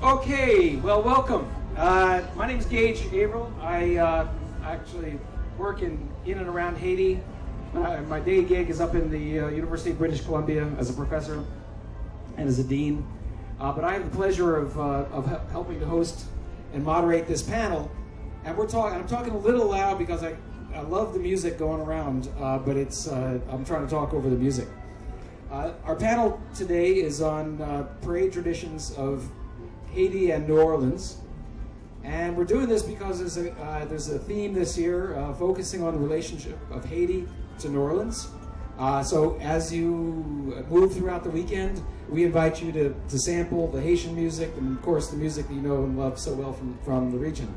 Okay, well, welcome. My name's Gage, Averill. I actually work in and around Haiti. My day gig is up in the University of British Columbia as a professor and as a dean. But I have the pleasure of helping to host and moderate this panel. And I'm talking a little loud because I love the music going around, but I'm trying to talk over the music. Our panel today is on parade traditions of Haiti and New Orleans, and we're doing this because there's a theme this year focusing on the relationship of Haiti to New Orleans. So as you move throughout the weekend, we invite you to sample the Haitian music and, of course, the music that you know and love so well from the region.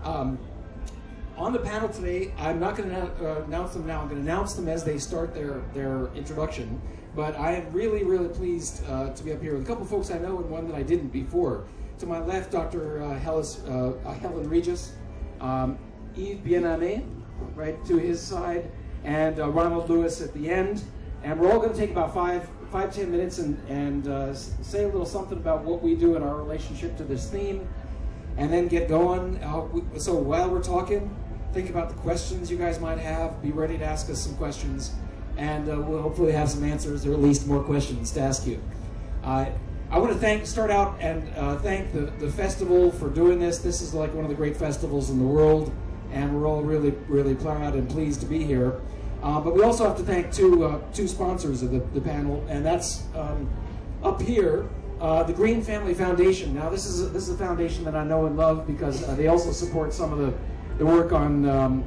On the panel today, I'm not going to announce them now. I'm going to announce them as they start their introduction. But I am really, really pleased to be up here with a couple of folks I know and one that I didn't before. To my left, Dr. Helen Regis, Yves Bien-Aime, right to his side, and Ronald Lewis at the end. And we're all going to take about 5-10 minutes and say a little something about what we do in our relationship to this theme, and then get going. So while we're talking, think about the questions you guys might have. Be ready to ask us some questions. And we'll hopefully have some answers, or at least more questions to ask you. I want to thank the festival for doing this. This is like one of the great festivals in the world, and we're all really, really proud and pleased to be here. But we also have to thank two sponsors of the panel, and that's up here, the Green Family Foundation. Now, this is a foundation that I know and love because they also support some of the work on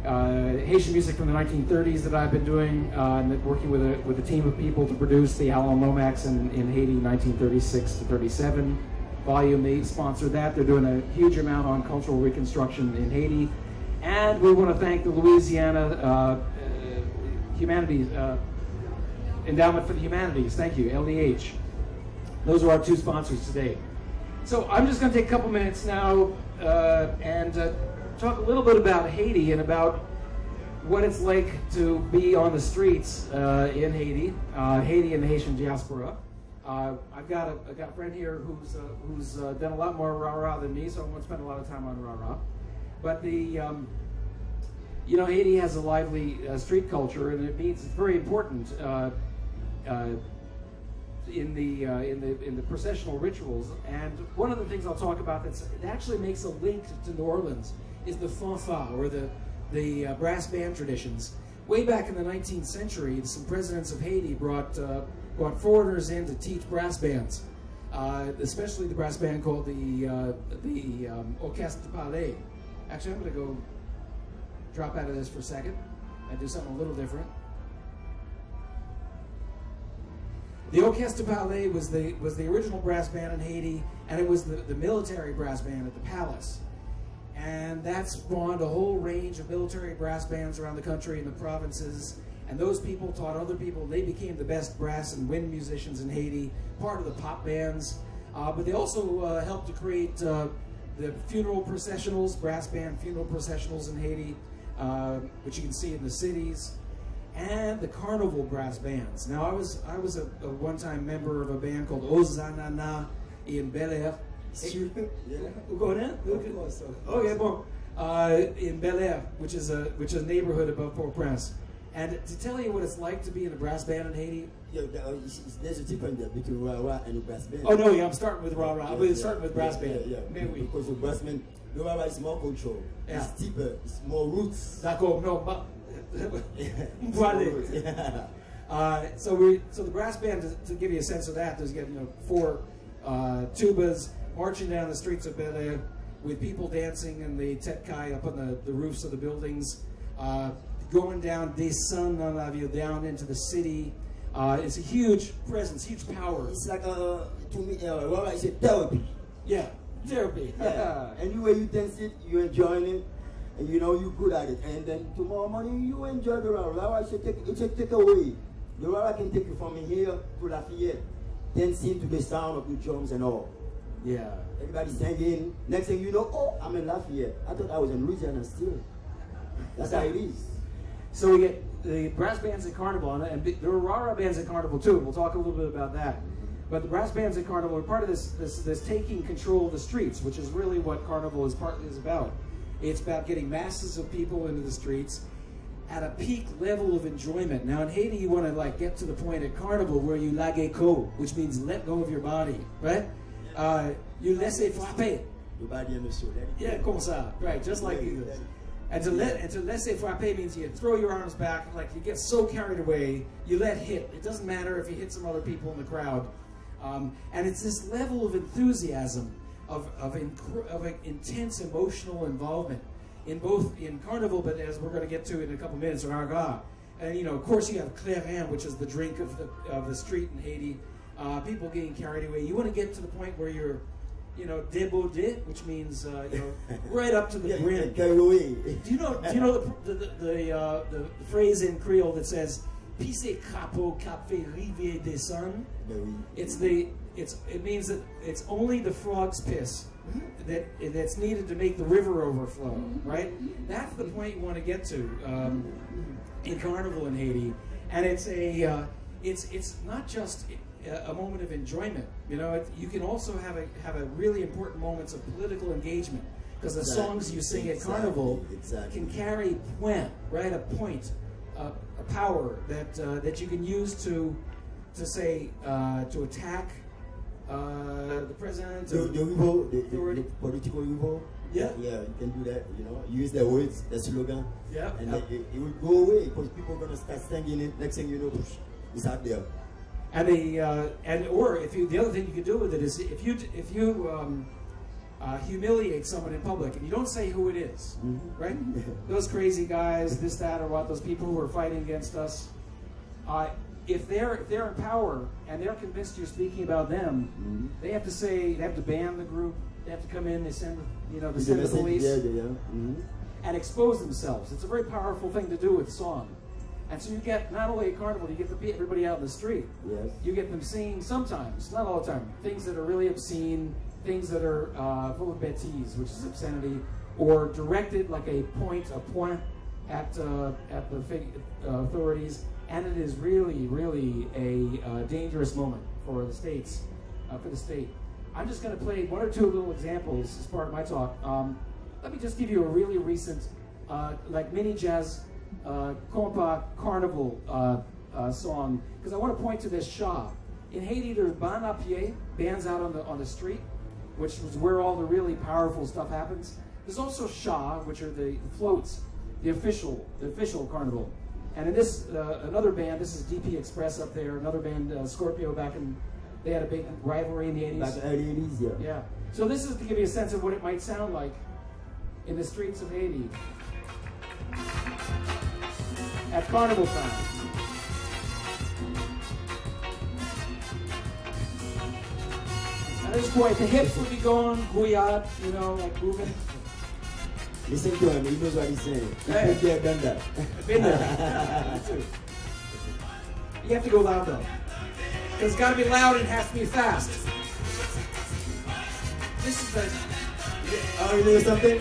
Haitian music from the 1930s that I've been doing, and working with a team of people to produce the Helen Lomax in Haiti, 1936 to 37 volume. They sponsored that. They're doing a huge amount on cultural reconstruction in Haiti. And we want to thank the Louisiana Humanities Endowment for the Humanities. Thank you, LDH. Those are our two sponsors today. So I'm just going to take a couple minutes now and talk a little bit about Haiti and about what it's like to be on the streets in Haiti, Haiti and the Haitian diaspora. I've got a friend here who's done a lot more rah-rah than me, so I won't spend a lot of time on rah-rah. But Haiti has a lively street culture, and it means it's very important in the processional rituals. And one of the things I'll talk about that actually makes a link to New Orleans is the fanfare, or the brass band traditions. Way back in the 19th century, some presidents of Haiti brought foreigners in to teach brass bands, especially the brass band called the Orchestre de Palais. Actually, I'm going to go drop out of this for a second and do something a little different. The Orchestre de Palais was the original brass band in Haiti, and it was the military brass band at the palace. And that spawned a whole range of military brass bands around the country and the provinces. And those people taught other people. They became the best brass and wind musicians in Haiti, part of the pop bands. But they also helped to create the funeral processionals, brass band funeral processionals in Haiti, which you can see in the cities, and the carnival brass bands. Now, I was a one-time member of a band called Ozanana in Bel Air. In Bel Air, which is a neighborhood above Port-au-Prince. And to tell you what it's like to be in a brass band in Haiti. There's a difference between rah-rah and a brass band. Oh, no, I'm starting with rah-rah. I'm starting with brass band. Because the brass band, the rah-rah is more control. Yeah. It's deeper, it's more roots. D'accord, no, so the brass band, to give you a sense of that, there's four tubas marching down the streets of Bel Air with people dancing in the tête kai up on the roofs of the buildings, going down, descend dans la ville, down into the city. It's a huge presence, huge power. It's like, to me, rah-rah is a therapy. Yeah, therapy. Yeah. And the way you dance it, you're enjoying it, and you're good at it. And then tomorrow morning, you enjoy the rah-rah. Rah-rah is a takeaway. The rah-rah can take you from here to Lafayette, dancing to the sound of the drums and all. Yeah. Everybody's singing. Next thing you know, oh, I'm in Lafayette. I thought I was in Louisiana still. That's how it is. So we get the brass bands at Carnival, and there are rah-rah bands at Carnival too. We'll talk a little bit about that. But the brass bands at Carnival are part of this taking control of the streets, which is really what Carnival is about. It's about getting masses of people into the streets at a peak level of enjoyment. Now in Haiti, you want to like get to the point at Carnival where you lage ko, which means let go of your body, right? You laisser frapper. Your body and the soul. Yeah, comme ça, right? Just like you. And to laisser frapper means you throw your arms back, like you get so carried away, you let hit. It doesn't matter if you hit some other people in the crowd. And it's this level of enthusiasm, of intense emotional involvement in Carnival, but as we're going to get to in a couple minutes, Raga. And you know, of course, you have clairin, which is the drink of the street in Haiti. People getting carried away. You want to get to the point where you're, you know, débordé, which means you know, right up to the brim. Do you know the phrase in Creole that says "Pisse crapaud cap fait rivière descend"? It means that it's only the frog's piss that's needed to make the river overflow, right? That's the point you want to get to in Carnival in Haiti, and it's not just a moment of enjoyment. You know, you can also have a really important moments of political engagement, because the songs you sing at Carnival can carry point, right? A point, a power that you can use to say to attack the president, the political rival. Yeah, you can do that. You know, use the words, the slogan. Yeah, and it will go away because people are gonna start singing it. Next thing you know, it's out there. And the other thing you could do with it is if you humiliate someone in public and you don't say who it is, right? Those crazy guys, this, that, or what? Those people who are fighting against us. If they're in power and they're convinced you're speaking about them, they have to ban the group. They have to come in. They send the police and expose themselves. It's a very powerful thing to do with song. And so you get, not only at Carnival, you get everybody out in the street. Yes. You get them singing sometimes, not all the time, things that are really obscene, things that are full of bêtises, which is obscenity, or directed like a point at the authorities. And it is really, really a dangerous moment for the states, for the state. I'm just going to play one or two little examples as part of my talk. Let me just give you a really recent, like mini jazz, compa carnival song, because I want to point to this Shah. In Haiti, there's ban à pied, bands out on the street, which is where all the really powerful stuff happens. There's also Shah, which are the floats, the official carnival. And in this, another band, this is DP Express up there, another band, Scorpio, they had a big rivalry in the 80s. Back in the early 80s, yeah. Yeah. So this is to give you a sense of what it might sound like in the streets of Haiti at Carnival time. At this point, the hips would be going, gouillard, you know, like moving. Listen to him, he knows what he's saying. Hey. He's done that. I've been there. Me too. You have to go loud though. Because it's got to be loud and it has to be fast. This is the... Oh, you know something?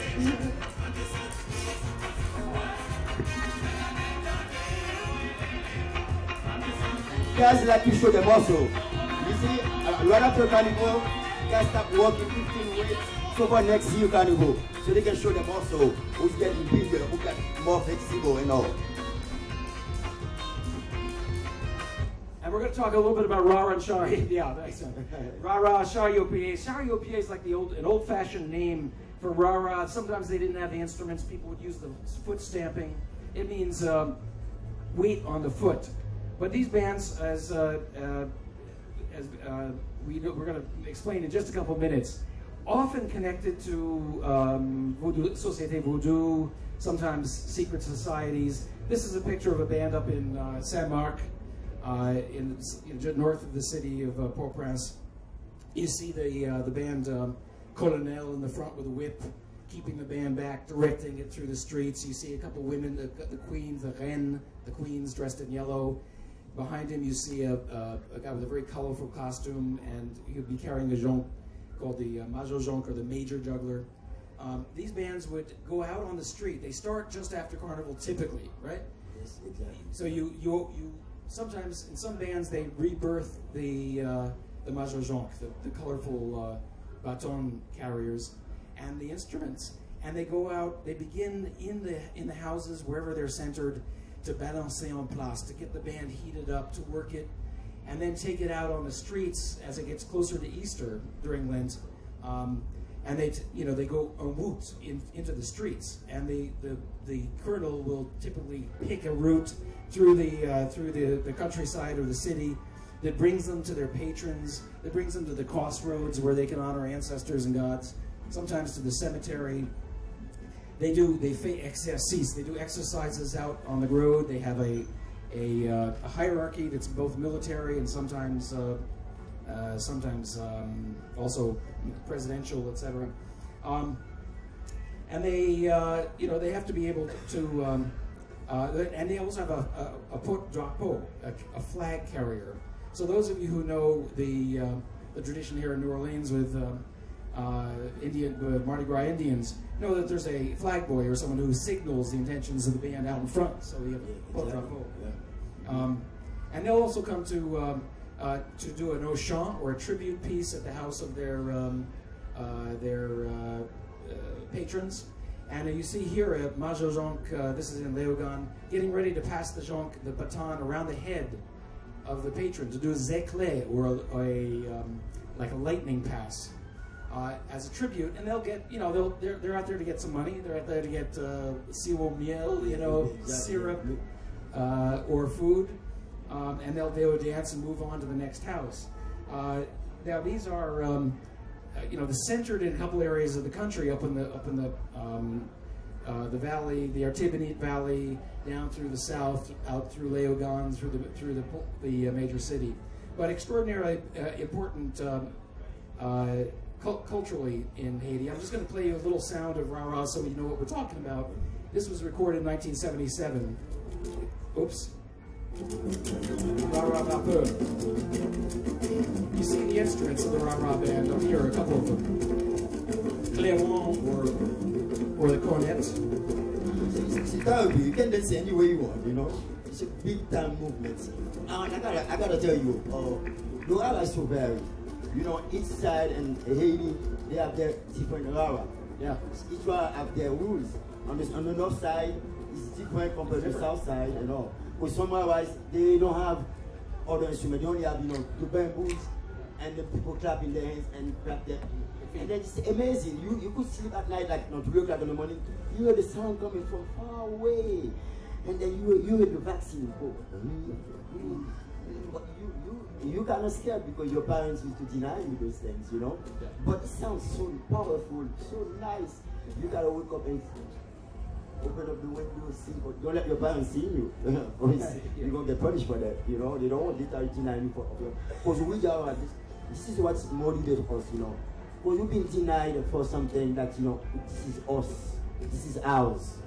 Guys like to show the muscle. You see, right after Carnival, guys start working 15 weeks. So for next year Carnival, so they can show the muscle who's getting bigger, who got more flexible and all. And we're going to talk a little bit about Rara and Shari. Yeah, that's Rara, Shari-o-pied. Shari-o-pied is like an old-fashioned name for Rara. Sometimes they didn't have the instruments. People would use the foot stamping. It means weight on the foot. But these bands, as we're going to explain in just a couple minutes, often connected to voodoo, Société Voodoo, sometimes secret societies. This is a picture of a band up in Saint-Marc, north of the city of Port-au-Prince. You see the band Colonel in the front with a whip, keeping the band back, directing it through the streets. You see a couple women, the queens, the reine, the queens dressed in yellow. Behind him you see a guy with a very colorful costume, and he would be carrying a jonque called the Major Jonque, or the Major Juggler. These bands would go out on the street. They start just after Carnival, typically, right? Yes, exactly. So you sometimes in some bands they rebirth the the majorjonque, the colorful baton carriers, and the instruments. And they go out, they begin in the houses, wherever they're centered, to balancer en place, to get the band heated up, to work it, and then take it out on the streets as it gets closer to Easter during Lent. And they go en route into the streets, and the colonel will typically pick a route through the countryside or the city that brings them to their patrons, that brings them to the crossroads where they can honor ancestors and gods, sometimes to the cemetery. They do exercises out on the road. They have a hierarchy that's both military and sometimes also presidential, etc. And they have to be able to, and they also have a porte-drapeau, a flag carrier. So those of you who know the tradition here in New Orleans with Mardi Gras Indians know that there's a flag boy or someone who signals the intentions of the band out in front. So we have porte-drapeau. And they'll also come to do an au chant or a tribute piece at the house of their patrons. And you see here a majorjonque, this is in Léogane, getting ready to pass the baton around the head of the patron to do a zéclé, or like a lightning pass, as a tribute. And they'll get, they're out there to get some money. They're out there to get sirop miel, syrup, or food. And they'll dance and move on to the next house. Now these are, centered in a couple areas of the country, up in the valley, the Artibonite Valley, down through the south, out through Léogane, through the major city. But extraordinarily important culturally in Haiti. I'm just going to play you a little sound of rah-rah so you know what we're talking about. This was recorded in 1977. Oops. Rah-rah vapeur. You see the instruments of the rah-rah band up here, a couple of them. Clairon or the cornet. You can dance any way you want, It's a big time movement. And I gotta tell you, the rah is so varied. Each side in Haiti, they have their different rah. Yeah. Each one have their rules. On the north side, it's different compared to the south side, With some rabbis, they don't have other instruments. They only have, the bamboos, and the people clapping their hands and clap their feet. And then it's amazing. You could sleep at night, like 3 o'clock in the morning. You hear the sound coming from far away, and then you hear the vaccine go. But you kind of scared because your parents used to deny you those things, Yeah. But it sounds so powerful, so nice. You gotta wake up and open up the window, see, but don't let your parents see you. You're going to get punished for that, They don't want to deny you for because we are, this is what's motivated us, Because we've been denied for something that, this is us, this is ours,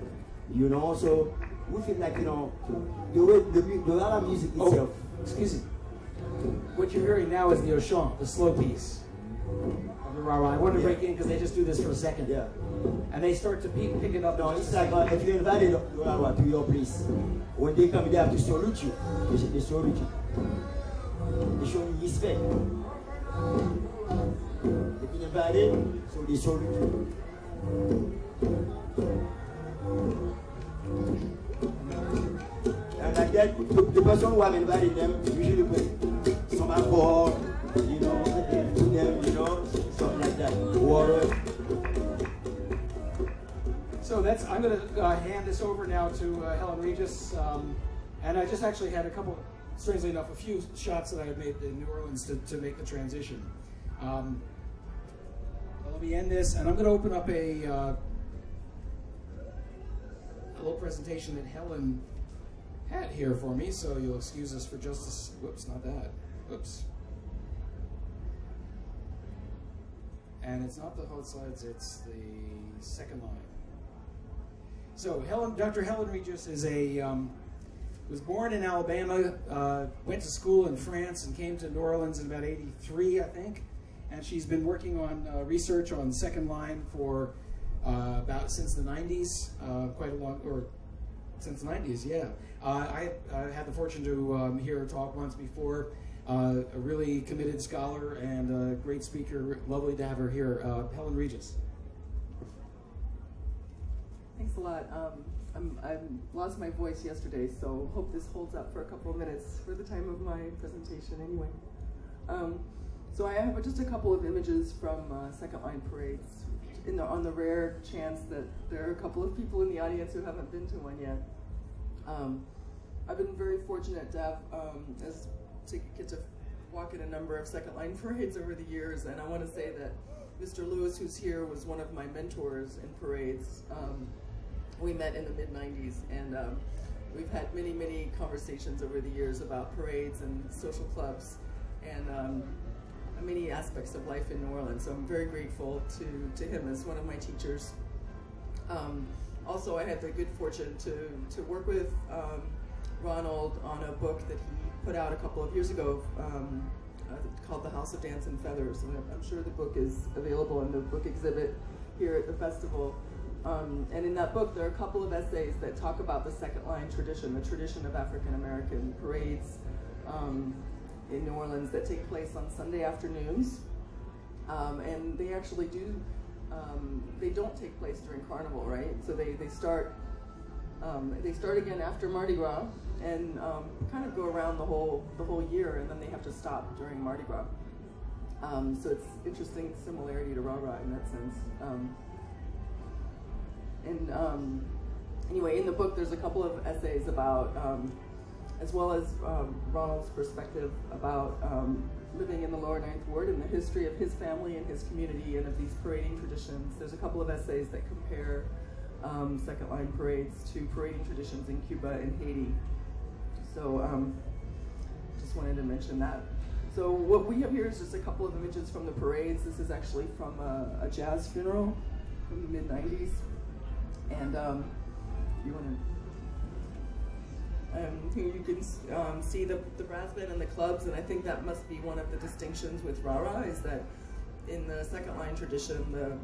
So we feel like, the way the other music itself. Excuse me. What you're hearing now is the au chant, the slow piece of the rah-rah. I want to break in because they just do this for a second. Yeah. And they start to pick it up. No, it's like if you invited to your place, when they come, they have to salute you. They salute you. They show you respect. They've been invited, so they salute you. And like that, the person who have invited them usually put some alcohol, to them, something like that. Water. So I'm going to hand this over now to Helen Regis, and I just actually had strangely enough, a few shots that I had made in New Orleans to make the transition. Let me end this, and I'm going to open up a little presentation that Helen had here for me, so you'll excuse us for just a, whoops, not that, whoops. And it's not the hot slides, it's the second line. So Dr. Helen Regis is was born in Alabama, went to school in France, and came to New Orleans in about '83, I think. And she's been working on research on the second line for since the '90s, since the '90s, yeah. I had the fortune to hear her talk once before. a really committed scholar and a great speaker. Lovely to have her here. Helen Regis. Thanks a lot. I lost my voice yesterday, so hope this holds up for a couple of minutes for the time of my presentation anyway. So I have just a couple of images from second line parades on the rare chance that there are a couple of people in the audience who haven't been to one yet. I've been very fortunate to have get to walk in a number of second line parades over the years, and I want to say that Mr. Lewis, who's here, was one of my mentors in parades. We met in the mid-90s, and we've had many, many conversations over the years about parades and social clubs and many aspects of life in New Orleans. So I'm very grateful to him as one of my teachers. Also, I had the good fortune to work with Ronald on a book that he put out a couple of years ago called The House of Dance and Feathers. And I'm sure the book is available in the book exhibit here at the festival. And in that book, there are a couple of essays that talk about the second line tradition, the tradition of African American parades in New Orleans that take place on Sunday afternoons. And they actually they don't take place during Carnival, right? So they start again after Mardi Gras and kind of go around the whole year, and then they have to stop during Mardi Gras. So it's interesting similarity to Rah Rah in that sense. Anyway, in the book, there's a couple of essays about, as well as Ronald's perspective about living in the Lower Ninth Ward and the history of his family and his community and of these parading traditions. There's a couple of essays that compare second line parades to parading traditions in Cuba and Haiti. So just wanted to mention that. So what we have here is just a couple of images from the parades. This is actually from a jazz funeral from the mid-90s. And you want to, here you can see the brass band and the clubs, and I think that must be one of the distinctions with Rah Rah, is that in the second line tradition, the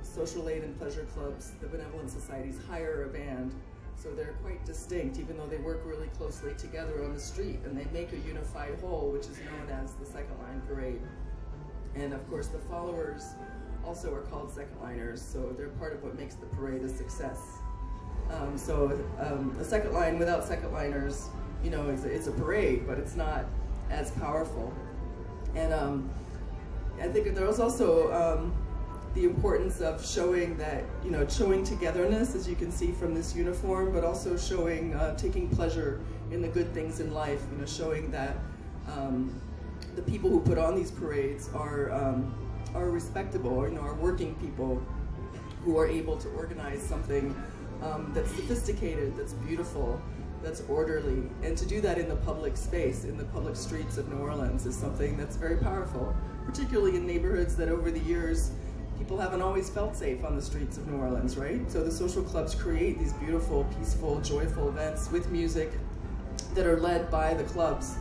social aid and pleasure clubs, the benevolent societies hire a band, so they're quite distinct, even though they work really closely together on the street, and they make a unified whole, which is known as the second line parade. And of course, the followers also are called second liners, so they're part of what makes the parade a success. A second line without second liners, it's a parade, but it's not as powerful. And I think there was also the importance of showing that, showing togetherness, as you can see from this uniform, but also showing, taking pleasure in the good things in life, showing that the people who put on these parades are respectable, are working people who are able to organize something that's sophisticated, that's beautiful, that's orderly. And to do that in the public space, in the public streets of New Orleans, is something that's very powerful, particularly in neighborhoods that over the years, people haven't always felt safe on the streets of New Orleans, right? So the social clubs create these beautiful, peaceful, joyful events with music that are led by the clubs,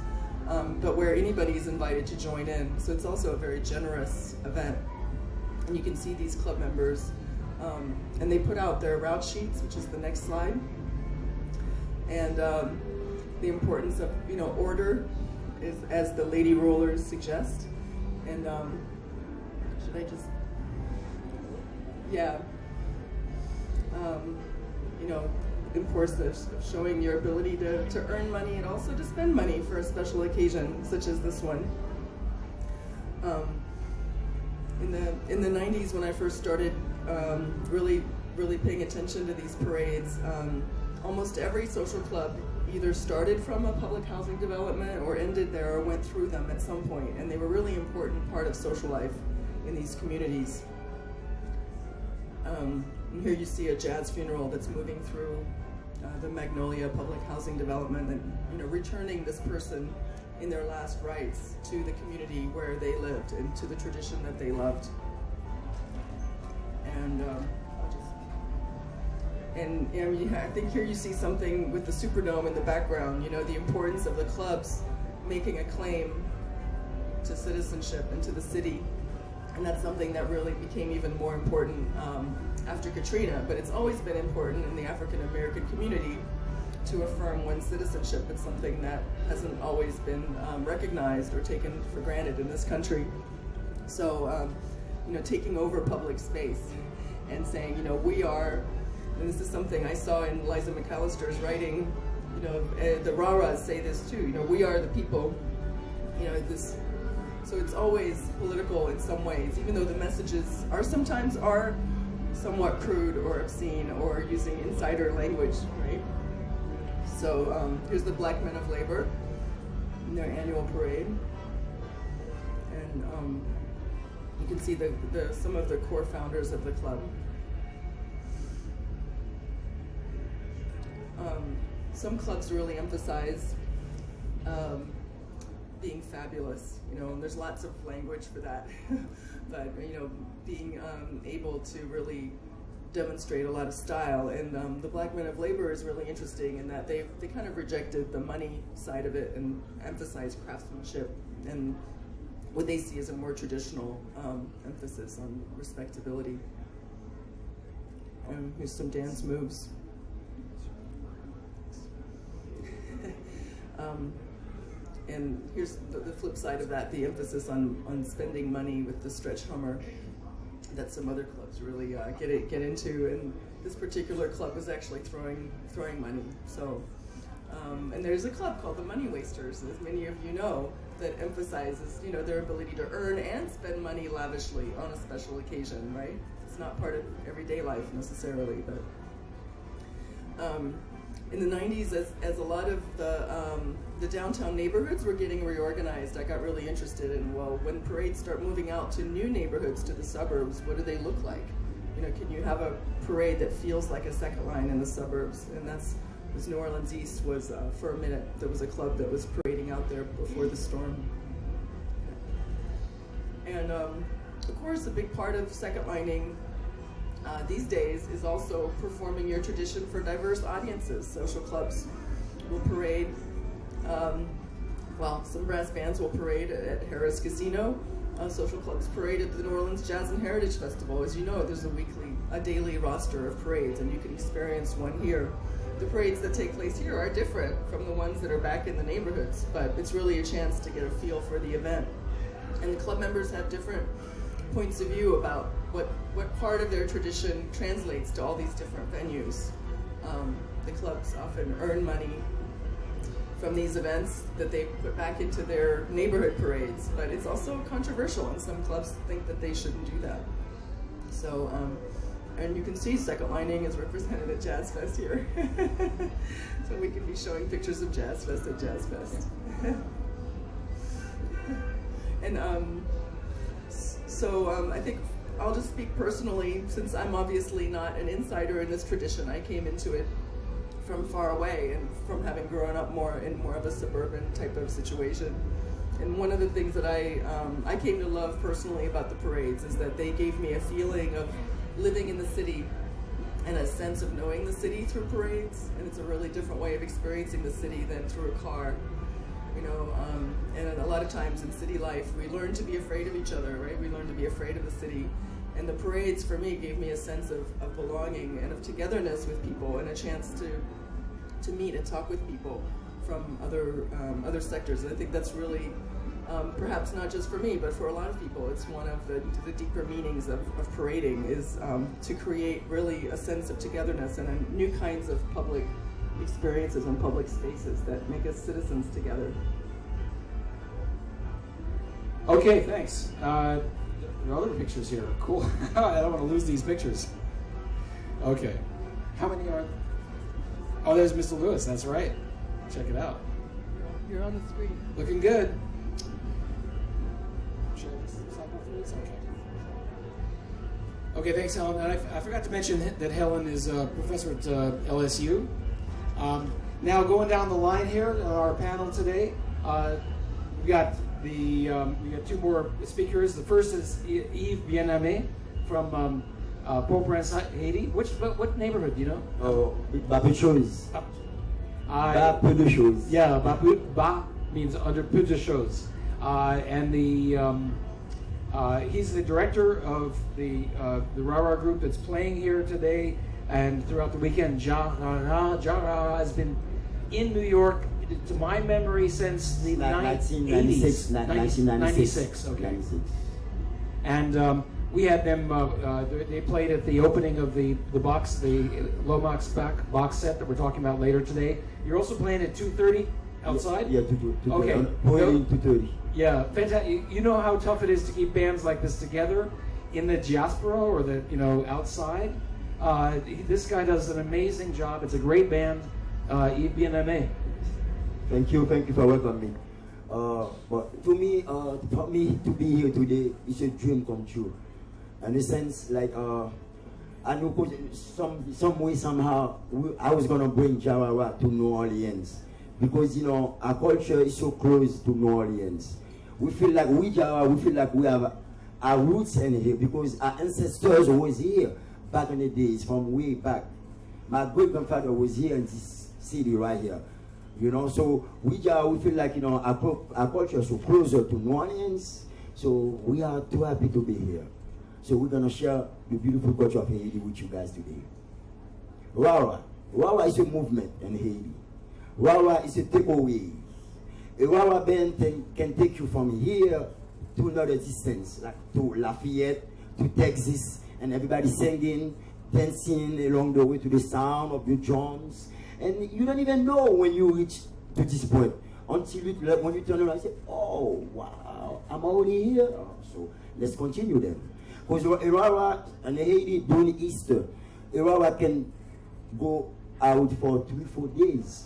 but where anybody is invited to join in. So it's also a very generous event. And you can see these club members, and they put out their route sheets, which is the next slide. And the importance of, order, is, as the lady rollers suggest. And should I just, yeah. Of course, showing your ability to earn money and also to spend money for a special occasion, such as this one. In the 90s, when I first started really paying attention to these parades, almost every social club either started from a public housing development or ended there or went through them at some point, and they were a really important part of social life in these communities. And here you see a jazz funeral that's moving through the Magnolia public housing development, and returning this person in their last rites to the community where they lived and to the tradition that they loved. And I think here you see something with the Superdome in the background, the importance of the clubs making a claim to citizenship and to the city. And that's something that really became even more important after Katrina, but it's always been important in the African American community to to affirm one's citizenship. It's something that hasn't always been recognized or taken for granted in this country. So, taking over public space and saying, we are, and this is something I saw in Liza McAllister's writing, the Raras say this too, we are the people, so it's always political in some ways, even though the messages are sometimes somewhat crude or obscene or using insider language, right? So here's the Black Men of Labor in their annual parade. And you can see some of the core founders of the club. Some clubs really emphasize being fabulous, and there's lots of language for that. But, being able to really demonstrate a lot of style. And the Black Men of Labor is really interesting in that they kind of rejected the money side of it and emphasized craftsmanship and what they see as a more traditional emphasis on respectability. Here's some dance moves. And here's the flip side of that, the emphasis on spending money with the stretch Hummer that some other clubs really get into. And this particular club was actually throwing money. So, and there's a club called the Money Wasters, as many of you know, that emphasizes their ability to earn and spend money lavishly on a special occasion, right? It's not part of everyday life necessarily, but in the 90s, as a lot of the downtown neighborhoods were getting reorganized, I got really interested in, when parades start moving out to new neighborhoods, to the suburbs, what do they look like? Can you have a parade that feels like a second line in the suburbs? And that's New Orleans East was, for a minute, there was a club that was parading out there before the storm. And of course, a big part of second lining these days is also performing your tradition for diverse audiences. Social clubs will parade, some brass bands will parade at Harrah's Casino. Social clubs parade at the New Orleans Jazz and Heritage Festival. As you know, there's a daily roster of parades, and you can experience one here. The parades that take place here are different from the ones that are back in the neighborhoods, but it's really a chance to get a feel for the event. And the club members have different points of view about what part of their tradition translates to all these different venues. The clubs often earn money from these events that they put back into their neighborhood parades, but it's also controversial, and some clubs think that they shouldn't do that. So, and you can see second lining is represented at Jazz Fest here. So we can be showing pictures of Jazz Fest at Jazz Fest. And I think I'll just speak personally, since I'm obviously not an insider in this tradition. I came into it from far away and from having grown up more of a suburban type of situation. And one of the things that I came to love personally about the parades is that they gave me a feeling of living in the city and a sense of knowing the city through parades. And it's a really different way of experiencing the city than through a car. And a lot of times in city life, we learn to be afraid of each other, right? We learn to be afraid of the city. And the parades, for me, gave me a sense of belonging and of togetherness with people, and a chance to meet and talk with people from other sectors. And I think that's really, perhaps not just for me, but for a lot of people, it's one of the deeper meanings of parading, is to create really a sense of togetherness and new kinds of public experiences and public spaces that make us citizens together. Okay, thanks. There are other pictures here. Cool. I don't want to lose these pictures. Okay. How many are there? Oh, there's Mr. Lewis. That's right. Check it out. You're on the screen. Looking good. Share this cycle, please? Okay, thanks, Helen. And I forgot to mention that Helen is a professor at LSU. Now, going down the line here on our panel today, we got two more speakers. The first is Yves Bien-Aime from Port-au-Prince, Haiti. What neighborhood do you know? Oh, Bas peu de choses. Bas peu de choses. Yeah, Bas means under peu de choses. And he's the director of the Rara group that's playing here today and throughout the weekend. Jara has been in New York, to my memory, since the 1996. 1996, okay. 96. And we had them, they played at the opening of the box, the Lomax box set that we're talking about later today. You're also playing at 2:30 outside? Yeah, 2:30. Okay. Going 2:30. Yeah, fantastic. You know how tough it is to keep bands like this together in the diaspora or the, outside? This guy does an amazing job. It's a great band, Yves Bien-Aime. Thank you for welcoming me. But to me, for me to be here today is a dream come true. In a sense, like I know some way somehow I was gonna bring Jawara to New Orleans because our culture is so close to New Orleans. We feel like we have our roots in here because our ancestors was here back in the days from way back. My great grandfather was here in this city right here. So we feel like our culture is so closer to New Orleans. So we are too happy to be here. So we're gonna share the beautiful culture of Haiti with you guys today. Wawa is a movement in Haiti. Wawa is a takeaway. A Wawa band can take you from here to another distance, like to Lafayette, to Texas, and everybody singing, dancing along the way to the sound of the drums. And you don't even know when you reach to this point until when you turn around and say, oh, wow, I'm already here. So let's continue then. Because Irawa and Haiti during Easter, Irawa can go out for 3-4 days.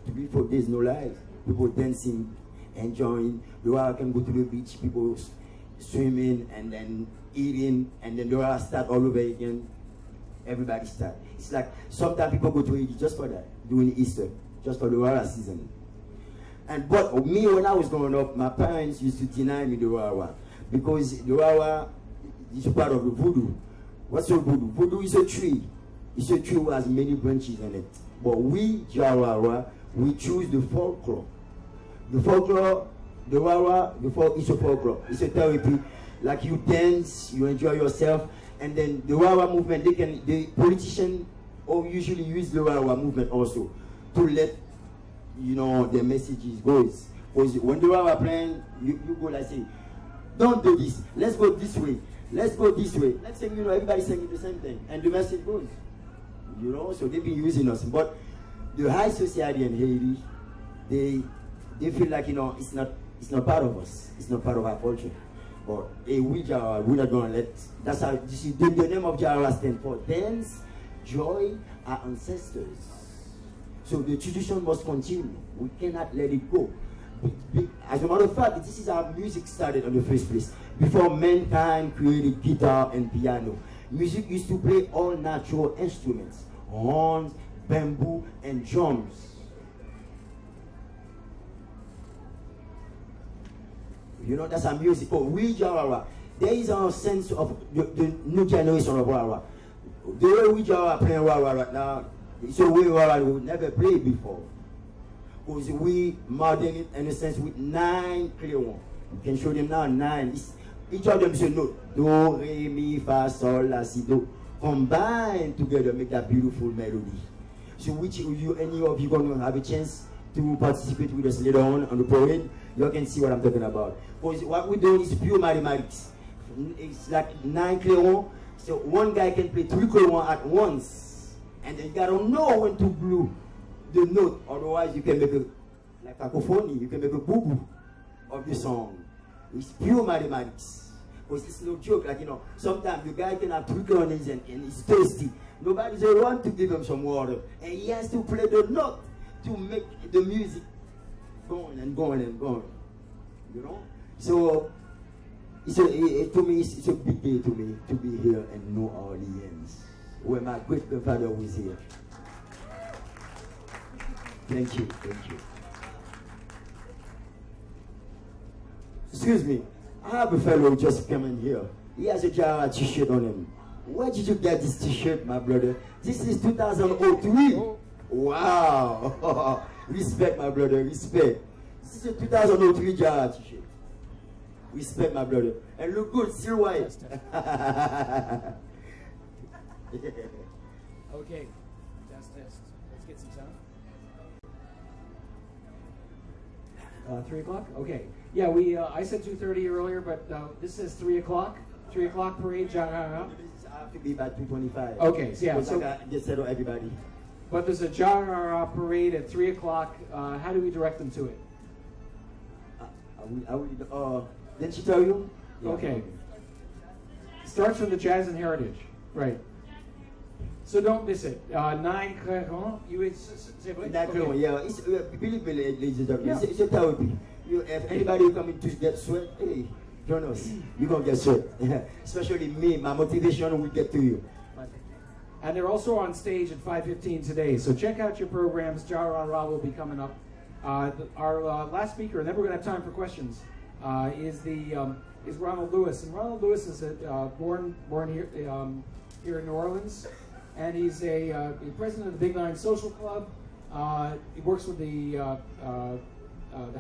3-4 days, no lies. People dancing, enjoying. Irawa can go to the beach, people swimming and then eating, and then Irawa start all over again. Everybody start. It's like sometimes people go to Haiti just for that, during Easter, just for the Irawa season. But me, when I was growing up, my parents used to deny me the Irawa because the Irawa is a part of the voodoo. What's a voodoo? Voodoo is a tree. It's a tree who has many branches in it. But we, Jawara, we choose the folklore. The folklore, the Wawa, it's a folklore. It's a therapy. Like you dance, you enjoy yourself, and then the Wawa movement, the politicians usually use the Wawa movement also to let their messages go. Because when the Wawa playing, you go like say, don't do this. Let's go this way. Let's go this way. Next thing you know, everybody's saying the same thing, and the message goes. So they've been using us. But the high society in Haiti, they feel like it's not part of us. It's not part of our culture. But we're not gonna let. That's how the name of Jawara stands for dance, joy, our ancestors. So the tradition must continue. We cannot let it go. As a matter of fact, this is how music started in the first place. Before mankind created guitar and piano, music used to play all natural instruments, horns, bamboo, and drums. That's our music. Oh, we Jawara. There is a sense of the new generation of Wawa. The way we Jawara playing Wawa right now, it's a way Wawa we never played before. Because we modern it in a sense with 9 clear ones. You can show them now 9. Each of them is a note. Do, re, mi, fa, sol, la, si, do. Combine together, make that beautiful melody. So any of you going to have a chance to participate with us later on the parade, you can see what I'm talking about. Because what we're doing is pure mathematics. It's like 9 clear ones. So one guy can play 3 clear ones at once. And then you got to know when to blow the note, otherwise you can make a cacophony, you can make a boo-boo of the song. It's pure mathematics. Because it's no joke, sometimes the guy can have 3 corners and he's thirsty. Nobody's around to give him some water. And he has to play the note to make the music going and going and going. So, to me, it's a big day to me to be here in New Orleans, where my great-grandfather was here. Thank you. Excuse me, I have a fellow who just came in here. He has a Jawara t-shirt on him. Where did you get this t-shirt, my brother? This is 2003. Wow. Respect, my brother, respect. This is a 2003 Jawara t-shirt. Respect, my brother. And look good, still white. Okay, test. Let's get some sound. 3 o'clock? Okay. Yeah, I said 2:30 earlier, but this says 3 o'clock. 3 o'clock parade. I have to be by 2:25. Okay, so yeah. So I just settle everybody. But there's a Jarara parade at 3 o'clock. How do we direct them to it? Didn't she tell you? Yeah. Okay. Starts from the Jazz and Heritage. Right. So don't miss it. 9 you would say what? Okay. Yeah, it's believe me, ladies and gentlemen, Yeah. it's a therapy. If anybody coming to get sweat, hey, join us. You're gonna get sweat. Especially me, my motivation will get to you. And they're also on stage at 5:15 today. So check out your programs. Jarara will be coming up. Our last speaker, and then we're going to have time for questions, is Ronald Lewis. And Ronald Lewis is born here here in New Orleans, and he's a president of the Bien-Aime Social Club. He works with the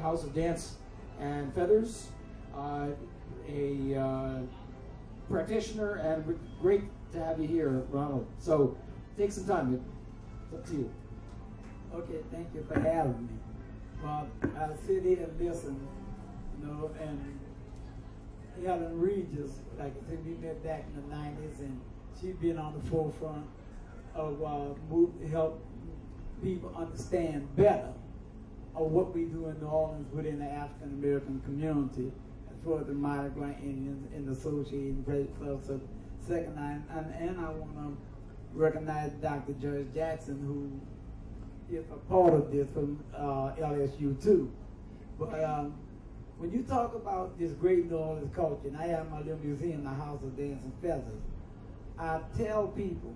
House of Dance and Feathers, a practitioner, and great to have you here, Ronald. So take some time. It's up to you. Okay, thank you for having me. Well, I sit here and listen, and Helen Regis, like I said, we met back in the 90s, and she's been on the forefront of help people understand better of what we do in New Orleans within the African American community, as far as the Mardi Gras Indians and the Associated Press Club. So, second, and I want to recognize Dr. George Jackson, who is a part of this from LSU too. But when you talk about this great New Orleans culture, and I have my little museum, the House of Dance and Feathers, I tell people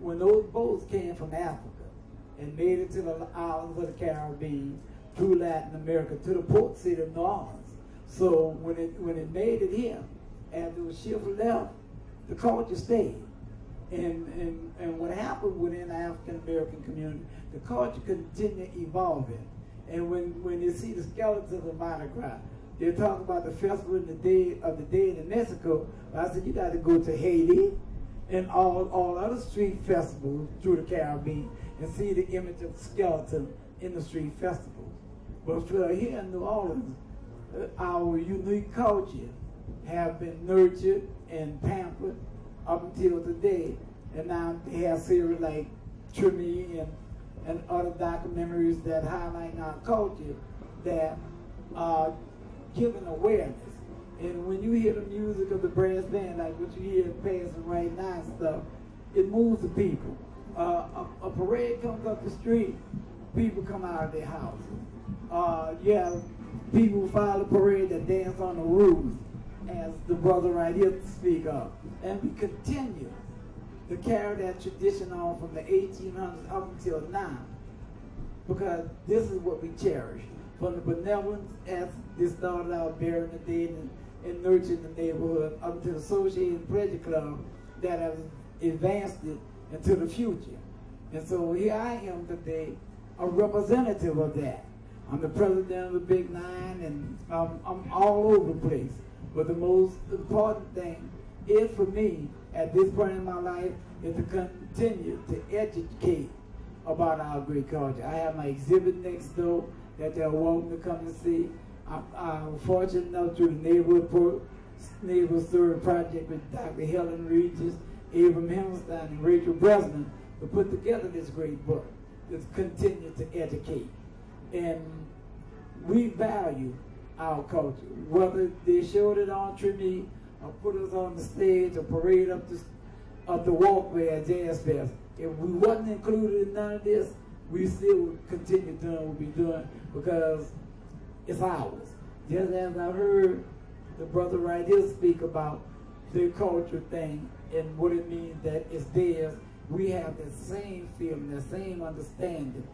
when those boats came from Africa and made it to the islands of the Caribbean, through Latin America, to the port city of New Orleans. So when it made it here, after the ship left, the culture stayed. And what happened within the African American community, the culture continued evolving. And when you see the skeletons of Mardi Gras, they talk about the festival of the Dead in Mexico. I said, you got to go to Haiti and all other street festivals through the Caribbean and see the image of skeleton in the street festivals. But for here in New Orleans, our unique culture have been nurtured and pampered up until today, and now they have series like Trimi and other documentaries that highlight our culture that are giving awareness. And when you hear the music of the brass band, like what you hear passing right now and stuff, it moves the people. A parade comes up the street, people come out of their houses. You have people who follow the parade that dance on the roof, as the brother right here speak of. And we continue to carry that tradition on from the 1800s up until now, because this is what we cherish. From the benevolence as they started out burying the dead and nurturing the neighborhood, up to the Associated Pleasure Club that has advanced it into the future. And so here I am today, a representative of that. I'm the president of the Big Nine, and I'm all over the place. But the most important thing is for me, at this point in my life, is to continue to educate about our great culture. I have my exhibit next door that they're welcome to come and see. I'm fortunate enough through the Neighborhood Story Project with Dr. Helen, Regis, Abram Hemstein, and Rachel Bresnan to put together this great book to continue to educate. And we value our culture, whether they showed it on Trimi or put us on the stage or parade up the walkway at Jazz Fest. If we wasn't included in none of this, we still would continue doing what we're doing because it's ours. Just as I heard the brother right here speak about the culture thing and what it means that it's theirs, we have that same feeling, that same understanding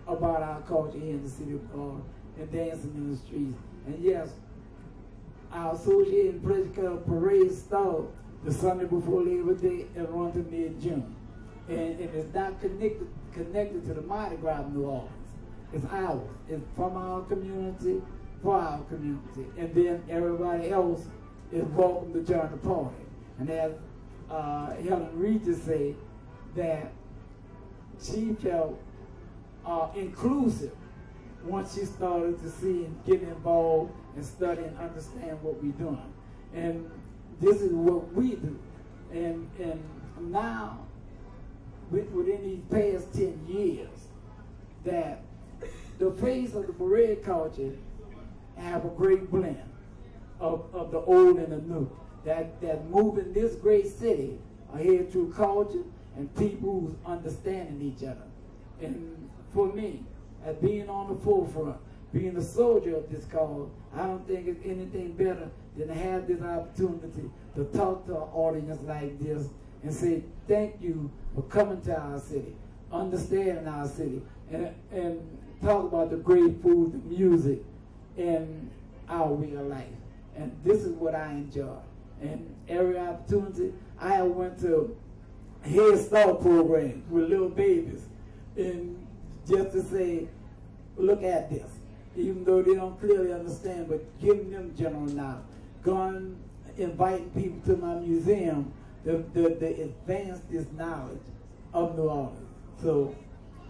about our culture here in the city of New Orleans and dancing in the streets. And yes, our Associated Pleasure Club parade started the Sunday before Labor Day and run to mid-June. And it's not connected to the Mardi Gras of New Orleans. It's ours. It's from our community, for our community. And then everybody else is welcome to join the party. And as Helen Regis said, that she felt inclusive once she started to see and get involved and study and understand what we're doing. And this is what we do. And now, within these past 10 years, that the face of the parade culture have a great blend of the old and the new. That moving this great city ahead through culture and people who's understanding each other. And for me, as being on the forefront, being a soldier of this cause, I don't think it's anything better than to have this opportunity to talk to an audience like this and say thank you for coming to our city, understanding our city, and talk about the great food, the music, and our way of life. And this is what I enjoy. And every opportunity, I went to Head Start programs with little babies, and just to say, look at this, even though they don't clearly understand, but giving them general knowledge. Going, inviting people to my museum to advance this knowledge of New Orleans. So,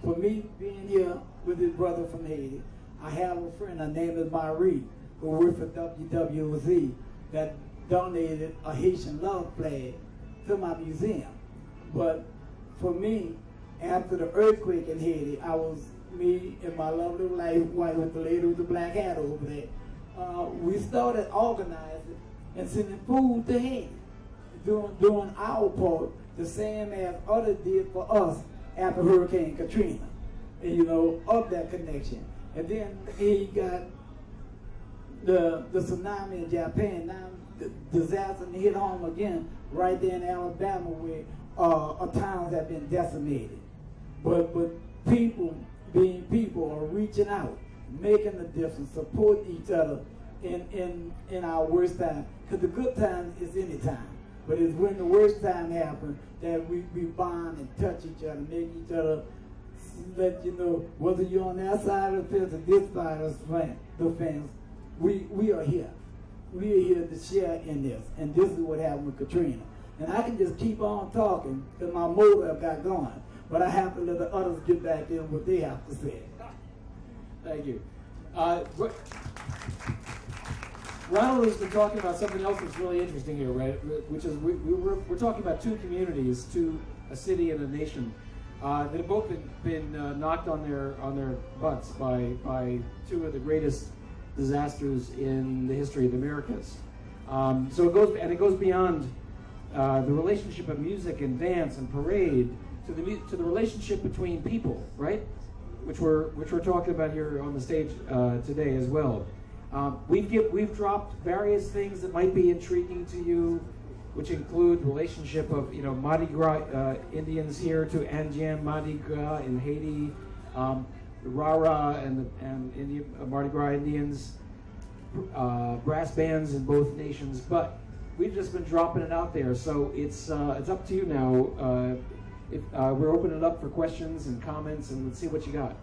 for me being here with this brother from Haiti, I have a friend, her name is Marie, who works for WWZ, that donated a Haitian love flag to my museum. But for me, after the earthquake in Haiti, me and my lovely wife with the lady with the black hat over there, we started organizing and sending food to Haiti, doing our part, the same as others did for us after Hurricane Katrina, and, of that connection. And then he got the tsunami in Japan. Now the disaster hit home again right there in Alabama, where towns have been decimated. But people, being people, are reaching out, making a difference, supporting each other in our worst time. Because the good times is any time. But it's when the worst time happens that we bond and touch each other, make each other let you know, whether you're on that side of the fence or this side of the fence, we are here. We are here to share in this. And this is what happened with Katrina. And I can just keep on talking because my motor got going. But I have to let the others get back in what they have to say. Thank you. Ronald has been talking about something else that's really interesting here, right? Which is we're talking about two communities, a city and a nation, that have both been knocked on their butts by two of the greatest disasters in the history of the Americas. So it goes beyond the relationship of music and dance and parade to the relationship between people, right? Which we're talking about here on the stage today as well. We've dropped various things that might be intriguing to you, which include the relationship of Mardi Gras Indians here to Anjan Mardi Gras in Haiti, the Rara and Indian Mardi Gras Indians, brass bands in both nations. But we've just been dropping it out there, so it's up to you now. We're opening it up for questions and comments, and let's see what you got.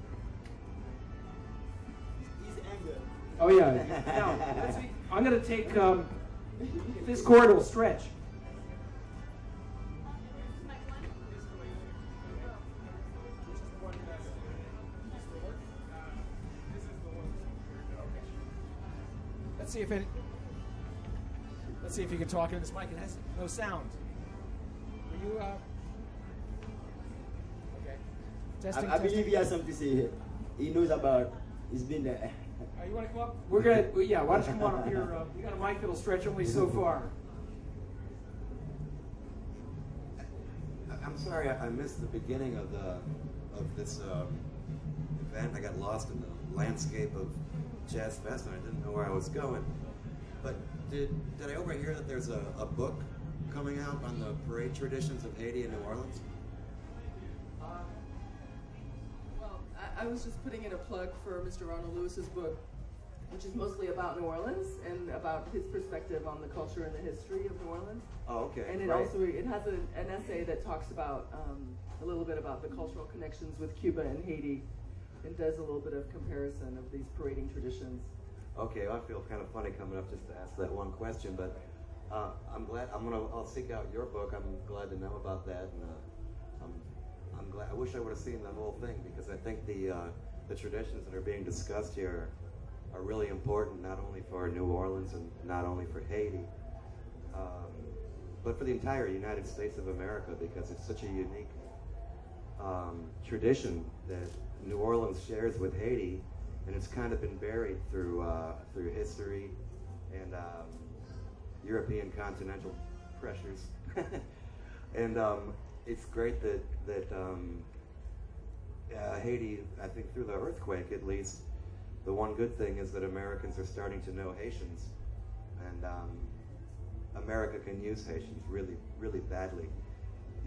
Oh yeah. Now, let's see. I'm going to take. If this cord will stretch. Let's see if you can talk into this mic. It has no sound. Are you? Okay. Testing. I believe he has something to say here. He knows about. He's been there. You want to come up? We're gonna. Yeah. Why don't you come on up here? You got a mic that'll stretch only so far. I'm sorry, I missed the beginning of this event. I got lost in the landscape of Jazz Fest, and I didn't know where I was going. But did I overhear that there's a book coming out on the parade traditions of Haiti and New Orleans? Well, I was just putting in a plug for Mr. Ronald Lewis's book, which is mostly about New Orleans and about his perspective on the culture and the history of New Orleans. Oh, okay. And it also has an essay that talks about a little bit about the cultural connections with Cuba and Haiti, and does a little bit of comparison of these parading traditions. Okay, well, I feel kind of funny coming up just to ask that one question, but I'm glad. I'll seek out your book. I'm glad to know about that, and I'm glad. I wish I would have seen the whole thing because I think the the traditions that are being discussed here are really important, not only for New Orleans and not only for Haiti, but for the entire United States of America, because it's such a unique tradition that New Orleans shares with Haiti, and it's kind of been buried through history and European continental pressures. And it's great that Haiti, I think through the earthquake at least, the one good thing is that Americans are starting to know Haitians, and America can use Haitians really, really badly.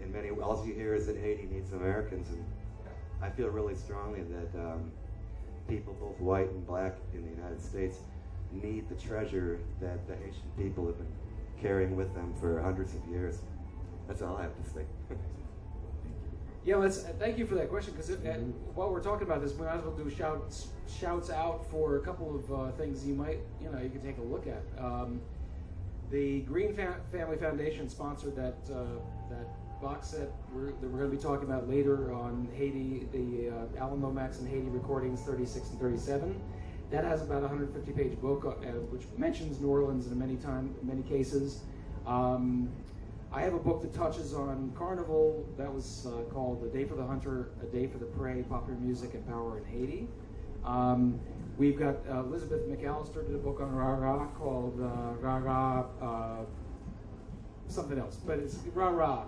In many, all you hear is that Haiti needs Americans, and I feel really strongly that people, both white and black in the United States, need the treasure that the Haitian people have been carrying with them for hundreds of years. That's all I have to say. Yeah, thank you for that question, because while we're talking about this, we might as well do shouts out for a couple of things you can take a look at. The Green Family Foundation sponsored that box set that we're going to be talking about later on Haiti, the Alan Lomax and Haiti recordings 36 and 37. That has about a 150-page book which mentions New Orleans in many cases. I have a book that touches on Carnival that was called A Day for the Hunter, A Day for the Prey, Popular Music and Power in Haiti. We've got Elizabeth McAllister did a book on Rara called Rara something else, but it's Rara.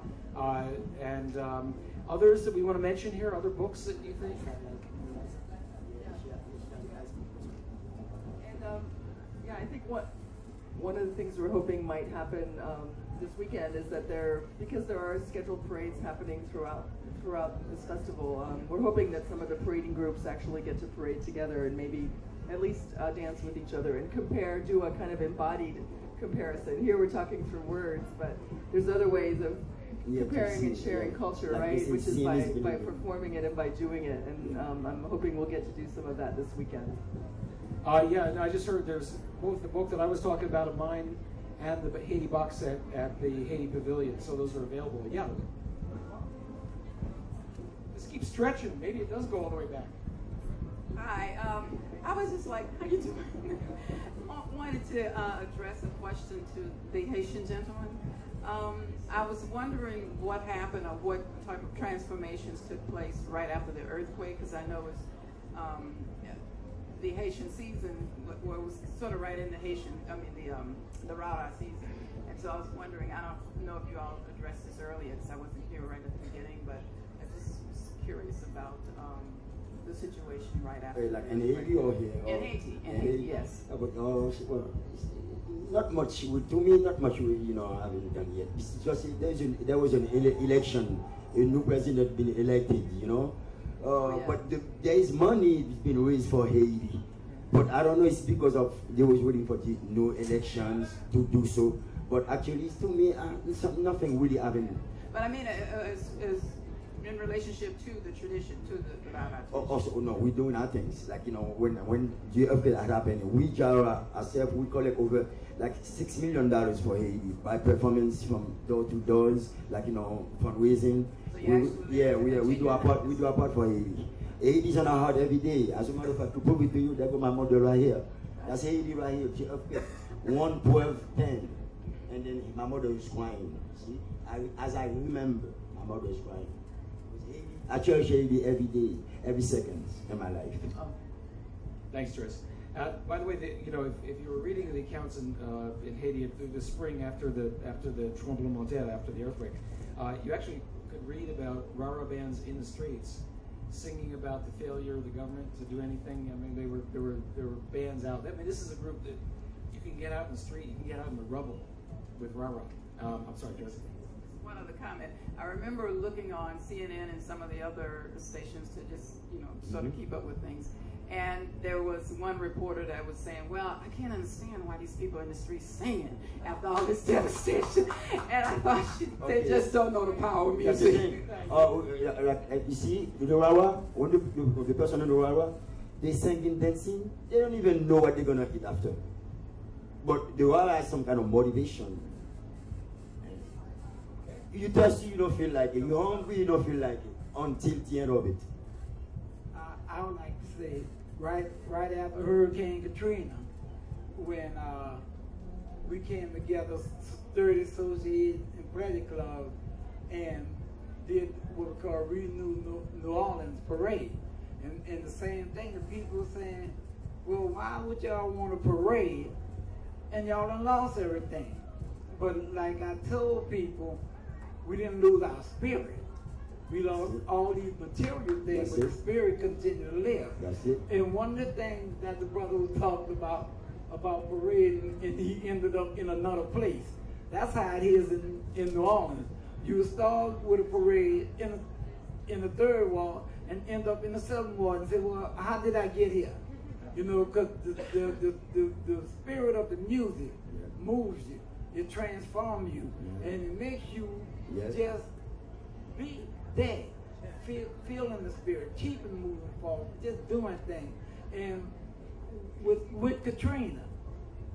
And others that we want to mention here, other books that you think? And I think one of the things we're hoping might happen this weekend is that because there are scheduled parades happening throughout this festival, we're hoping that some of the parading groups actually get to parade together and maybe at least dance with each other and do a kind of embodied comparison. Here we're talking through words, but there's other ways of comparing and sharing culture, like right? Which is by performing it and by doing it. And I'm hoping we'll get to do some of that this weekend. And I just heard there's both the book that I was talking about of mine and the Haiti box set at the Haiti Pavilion, so those are available. Yeah. Just keep stretching. Maybe it does go all the way back. Hi. I was just like, how you doing? Wanted to address a question to the Haitian gentleman. I was wondering what happened or what type of transformations took place right after the earthquake, because I know it's the Haitian season was sort of right in the Rara season. And so I was wondering, I don't know if you all addressed this earlier because I wasn't here right at the beginning, but I just was curious about the situation right after. Like in Haiti or here? In Haiti, yes. Not much. To me, not much we haven't done yet. It's just there was an election, a new president been elected, But there is money being raised for Haiti. But I don't know, it's because of they was waiting for the new elections to do so. But actually, to me, nothing really happened. But I mean, is in relationship to the tradition, to the Rara tradition. Also, no, we do nothing. Like, when the earthquake happened, we ourselves, we collect over like $6 million for Haiti by performance from door to doors, fundraising. So we do our part for Haiti. Haiti is on our heart every day. As a matter of fact, to prove it to you, there go my mother right here. That's Haiti right here. She earthquake 1/12/10, and then my mother is crying. See, as I remember, my mother is crying. I cherish Haiti every day, every second in my life. Thanks, Tris. By the way, if you were reading the accounts in Haiti the spring after the tremblement de terre, after the earthquake, you actually could read about Rara bands in the streets singing about the failure of the government to do anything. I mean, there were bands out. I mean, this is a group that you can get out in the street, you can get out in the rubble with Rara. I'm sorry, Tris. One other comment. I remember looking on CNN and some of the other stations to just, sort of keep up with things. And there was one reporter that was saying, well, I can't understand why these people in the streets singing after all this devastation. And I thought they just don't know the power of music. You see, the Rara, when the person in the Rara, they singing, dancing, they don't even know what they're going to eat after. But the Rara has some kind of motivation. You thirsty, you don't feel like it. You're hungry, you don't feel like it until the end of it. I would like to see, right after Hurricane Katrina, when we came together, 30 associated and Pretty Club, and did what we call Renew New Orleans Parade. And the same thing, the people were saying, well, why would y'all want a parade and y'all done lost everything? But like I told people, we didn't lose our spirit. We lost all these material things, but the spirit continued to live. That's it. And one of the things that the brother was talking about parading, and he ended up in another place. That's how it is in New Orleans. You start with a parade in the third ward and end up in the seventh ward and say, well, how did I get here? You know, because the spirit of the music moves you. It transforms you. And it makes you just be there. Feeling the spirit, keeping moving forward, just doing things. And with Katrina,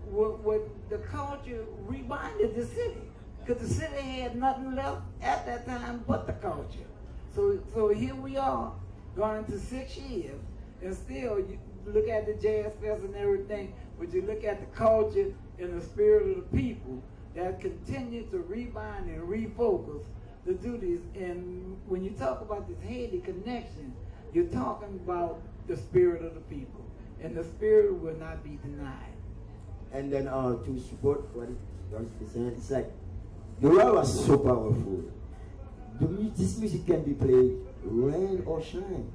with the culture reminded the city. Because the city had nothing left at that time but the culture. So here we are, going into 6 years, and still you look at the Jazz Fest and everything, but you look at the culture and the spirit of the people that continue to rebind and refocus the duties. And when you talk about this Haiti connection, you're talking about the spirit of the people, and the spirit will not be denied. And then to support what you're saying, it's like the role was so powerful. This music can be played rain or shine.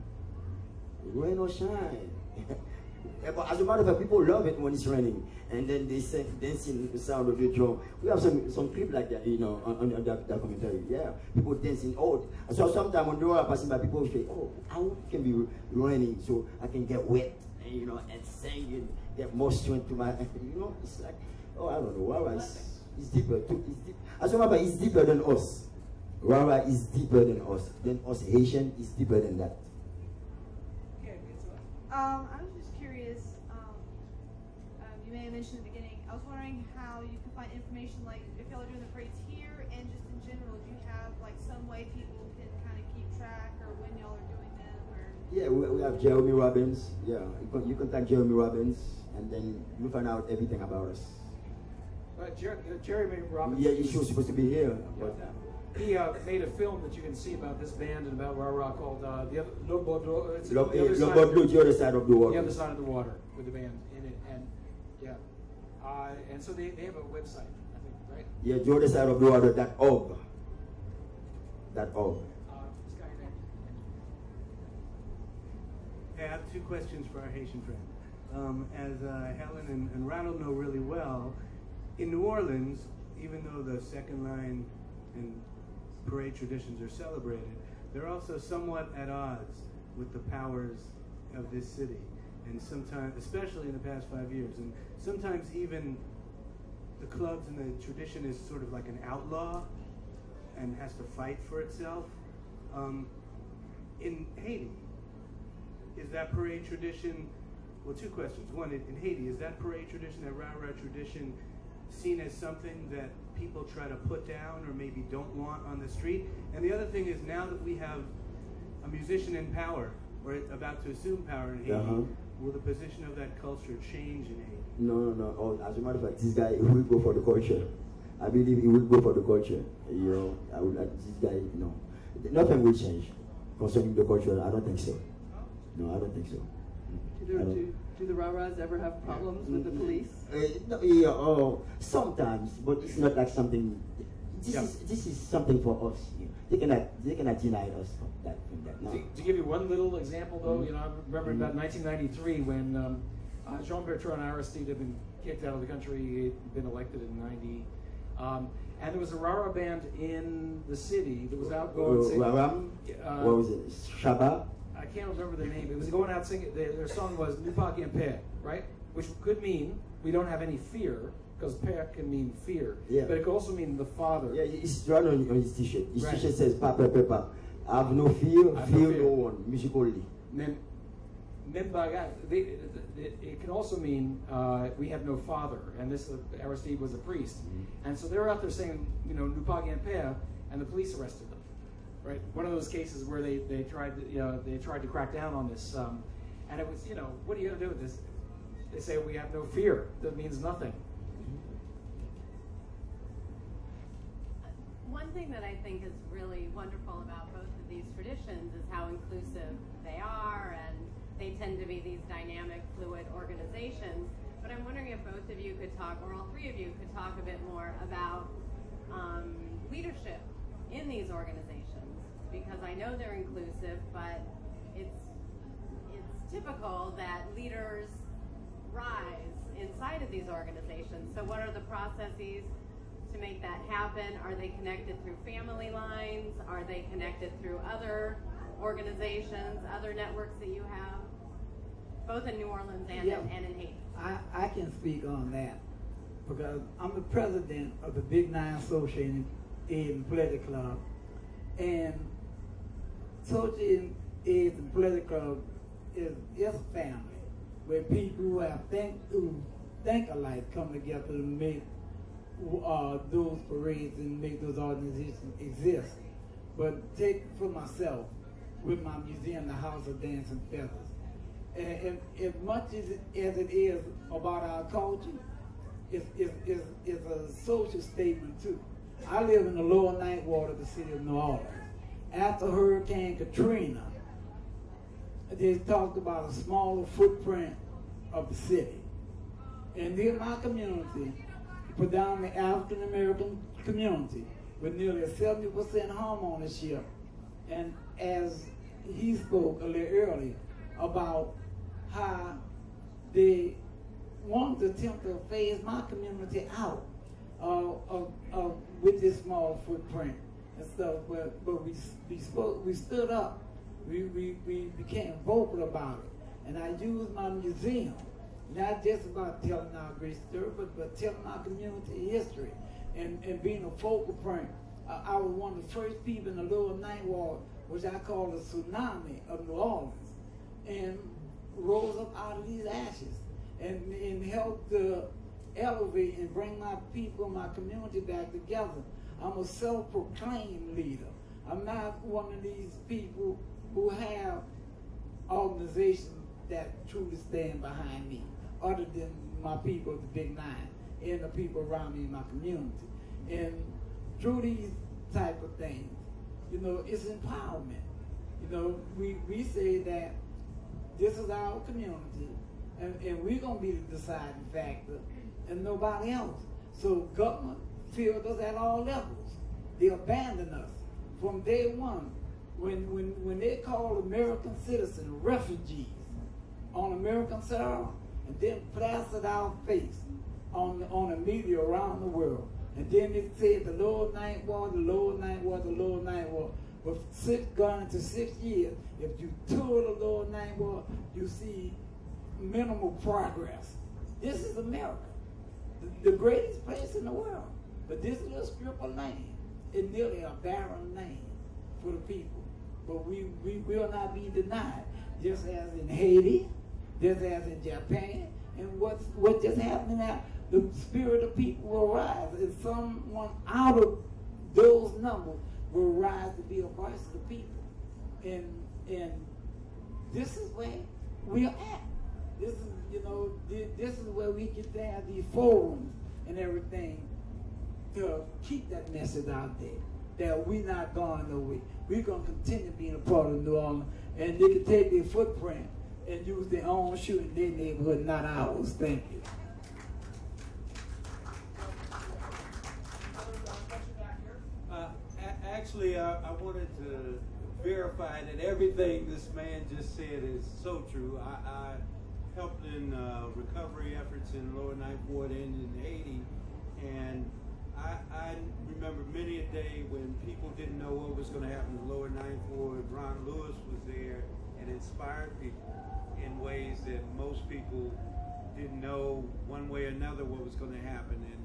Rain or shine. But as a matter of fact, people love it when it's raining. And then they sing, dancing the sound of the drum. We have some clip like that, you know, on that documentary. Yeah, people dancing. Oh, so sometimes when they are passing by, people say, oh, I hope it can be raining so I can get wet, and, you know, and sing and get more strength to my, you know, it's like, oh, I don't know, Wawa is deeper too. It's deep. As a matter of fact, it's deeper than us. Wawa is deeper than us. Then us Haitian is deeper than that. I was just curious, you may have mentioned in the beginning, I was wondering how you can find information, like if y'all are doing the parades here, and just in general, do you have like some way people can kind of keep track, or when y'all are doing them, or? Yeah, we have Jeremy Robbins. Yeah, you contact Jeremy Robbins, and then you find out everything about us. Jeremy Robbins. Yeah, he was supposed to be here, but he made a film that you can see about this band and about Rah called the other side of the water. The other side of the water with the band in it, and and so they have a website, I think, right? Yeah, the other side of the water.org. .org. This guy named. I have two questions for our Haitian friend. As Helen and Ronald know really well, in New Orleans, even though the second line and parade traditions are celebrated, they're also somewhat at odds with the powers of this city. And sometimes, especially in the past 5 years, and sometimes even the clubs and the tradition is sort of like an outlaw and has to fight for itself. In Haiti, is that parade tradition, well, two questions. One, in Haiti, is that parade tradition, that rah-rah tradition, seen as something that people try to put down or maybe don't want on the street? And the other thing is, now that we have a musician in power, or about to assume power in Haiti, will the position of that culture change in Haiti? No. Oh, as a matter of fact, this guy will go for the culture. I believe he will go for the culture. You know, this guy, no. Nothing will change concerning the culture. I don't think so. No, I don't think so. Do the rah-rahs ever have problems with the police? Sometimes, but it's not like something. This is something for us. They cannot deny us from that. No. To give you one little example, though, you know, I remember about 1993 when Jean-Bertrand Aristide had been kicked out of the country. He'd been elected in '90, and there was a rah-rah band in the city that was out going singing. What was it? Shabbat? I can't remember the name. It was going out singing. Their song was "Ne pas qu'un père," right? Which could mean we don't have any fear, because père can mean fear. Yeah. But it could also mean the father. Yeah, it's drawn on his t-shirt. His t-shirt says "Papa, Papa." Have no fear, fear no one. Music only. It can also mean we have no father, and this Aristide was a priest, and so they were out there saying, you know, "Ne pas qu'un père," and the police arrested them. Right, one of those cases where they tried to crack down on this, And it was, what are you going to do with this? They say we have no fear. That means nothing. One thing that I think is really wonderful about both of these traditions is how inclusive they are, and they tend to be these dynamic, fluid organizations. But I'm wondering if both of you could talk, or all three of you could talk a bit more about leadership in these organizations, because I know they're inclusive, but it's typical that leaders rise inside of these organizations. So what are the processes to make that happen? Are they connected through family lines? Are they connected through other organizations, other networks that you have, both in New Orleans and in Haiti? I can speak on that because I'm the president of the Bien-Aime Associated and Athletic Club, and Associated and Athletic Club is a family where people who think alike come together to make those parades and make those organizations exist. But take for myself with my museum, the House of Dance and Feathers. And as much as it is about our culture, it's a social statement too. I live in the lower ninth ward of the city of New Orleans. After Hurricane Katrina, they talked about a smaller footprint of the city. And in my community, predominantly African American community, with nearly a 70% home ownership, and as he spoke a little earlier about how they wanted to attempt to phase my community out with this small footprint and stuff, but we stood up. We became vocal about it, and I used my museum not just about telling our great story, but telling our community history and being a focal point. I was one of the first people in the lower ninth ward, which I call the tsunami of New Orleans, and rose up out of these ashes and helped to elevate and bring my people, my community back together. I'm a self-proclaimed leader. I'm not one of these people who have organizations that truly stand behind me, other than my people of the Big Nine and the people around me in my community. And through these type of things, it's empowerment. We say that this is our community, and we're going to be the deciding factor, and nobody else. So government failed us at all levels. They abandoned us from day one. When they called American citizens refugees on American soil, and then plastered our face on the media around the world, and then it said the lower ninth ward, the lower ninth ward, the lower ninth ward. With going into 6 years, if you tour the lower ninth ward, you see minimal progress. This is America, the greatest place in the world. But this little strip of land is nearly a barren land for the people. But we will not be denied, just as in Haiti, just as in Japan, and what just happened now. The spirit of people will rise, and someone out of those numbers will rise to be a voice of the people. And this is where we are at. This is, this is where we get to have these forums and everything to keep that message out there, that we're not going nowhere. We're going to continue being a part of New Orleans, and they can take their footprint and use their own shoe in their neighborhood, not ours. Thank you. Actually, I wanted to verify that everything this man just said is so true. I helped in recovery efforts in Lower Ninth Ward and in Haiti, and I remember many a day when people didn't know what was going to happen in Lower Ninth Ward. Ronald Lewis was there and inspired people in ways that most people didn't know one way or another what was going to happen. And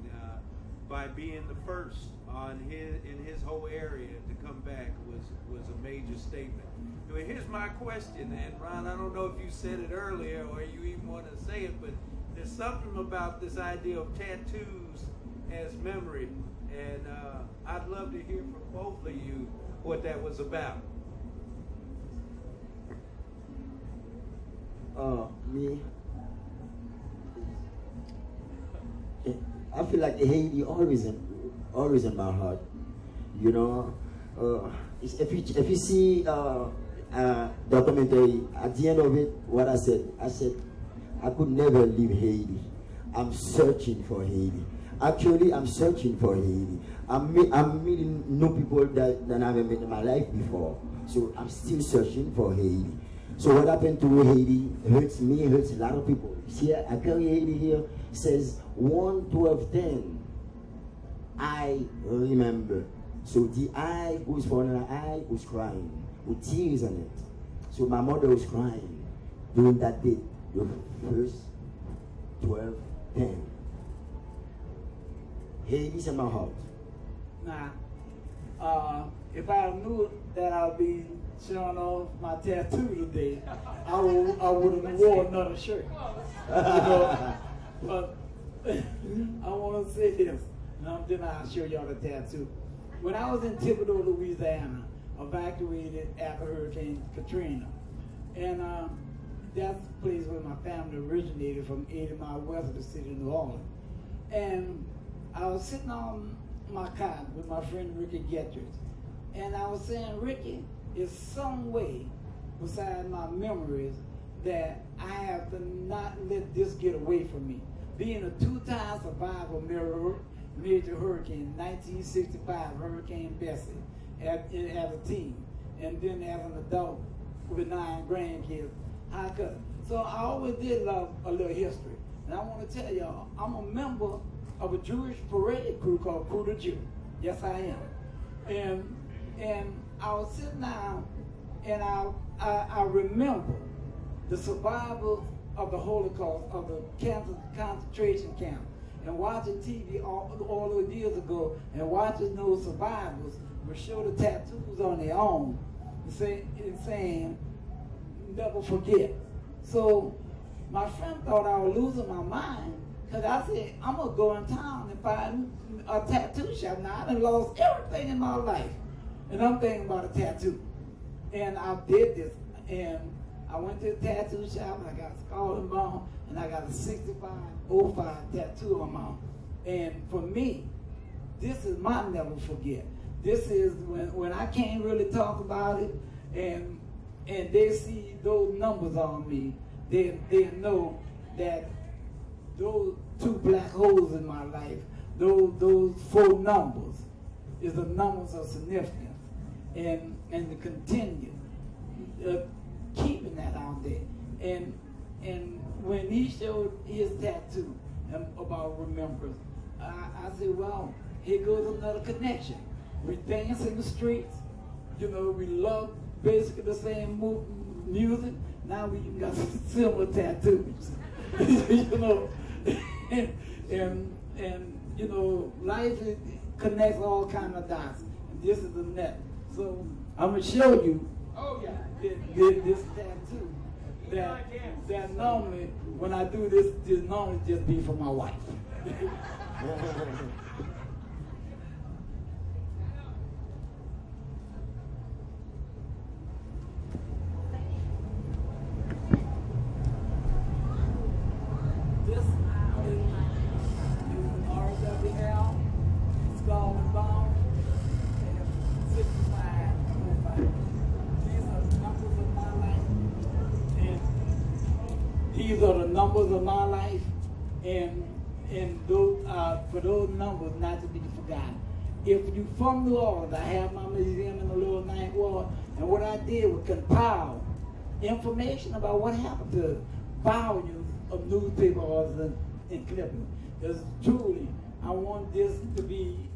by being the first in his whole area to come back was a major statement. Anyway, here's my question, and Ron, I don't know if you said it earlier or you even want to say it, but there's something about this idea of tattoos as memory, and I'd love to hear from both of you what that was about. me, I feel like Haiti always in my heart. You know, if you see documentary, at the end of it, what I said, I could never leave Haiti. I'm searching for Haiti. Actually, I'm searching for Haiti. I'm meeting new people that I haven't met in my life before. So I'm still searching for Haiti. So what happened to Haiti hurts me, hurts a lot of people. See, I carry Haiti here. It says 1:12:10. I remember. So the I who's falling, I was crying with tears on it. So my mother was crying during that date, the first 12:10. Haiti's in my heart. Now, if I knew that I'd be showing off my tattoo today, I would have worn another shirt. You know? But I want to say this, and then I'll show y'all the tattoo. When I was in Thibodaux, Louisiana, evacuated after Hurricane Katrina, and that's the place where my family originated from, 80 miles west of the city of New Orleans. And I was sitting on my cot with my friend Ricky Gage, and I was saying, Ricky, is some way beside my memories that I have to not let this get away from me. Being a two-time survivor of major hurricane, 1965 Hurricane Bessie, as a teen, and then as an adult with 9 grandkids, I could. So I always did love a little history. And I want to tell y'all, I'm a member of a Jewish parade crew called Crew the Jew. Yes, I am. And I was sitting down, and I remember the survivors of the Holocaust, of the concentration camp, and watching TV all those years ago, and watching those survivors would show the tattoos on their own, and saying, never forget. So my friend thought I was losing my mind, because I said, I'm going to go in town and find a tattoo shop. Now, I done lost everything in my life, and I'm thinking about a tattoo. And I did this, and I went to the tattoo shop, and I got a skull and bone, and I got a 6505 tattoo on my arm. And for me, this is my never forget. This is when I can't really talk about it, and they see those numbers on me, they know that those 2 black holes in my life, those 4 numbers, is the numbers of significance, and to continue keeping that out there. And when he showed his tattoo about remembrance, I said, well, here goes another connection. We dance in the streets, you know, we love basically the same music. Now we got similar tattoos, you know, and you know, life connects all kind of dots. And this is the net. So I'm gonna show you. Oh yeah. This tattoo that normally when I do this normally just be for my wife. This is RWL, skull and bone, and 6505. These are the numbers of my life, and those, for those numbers not to be forgotten. If you're from New Orleans, I have my museum in the Lower Ninth Ward, and what I did was compile information about what happened to volumes of newspaper articles and clippings. Because truly, I want this to be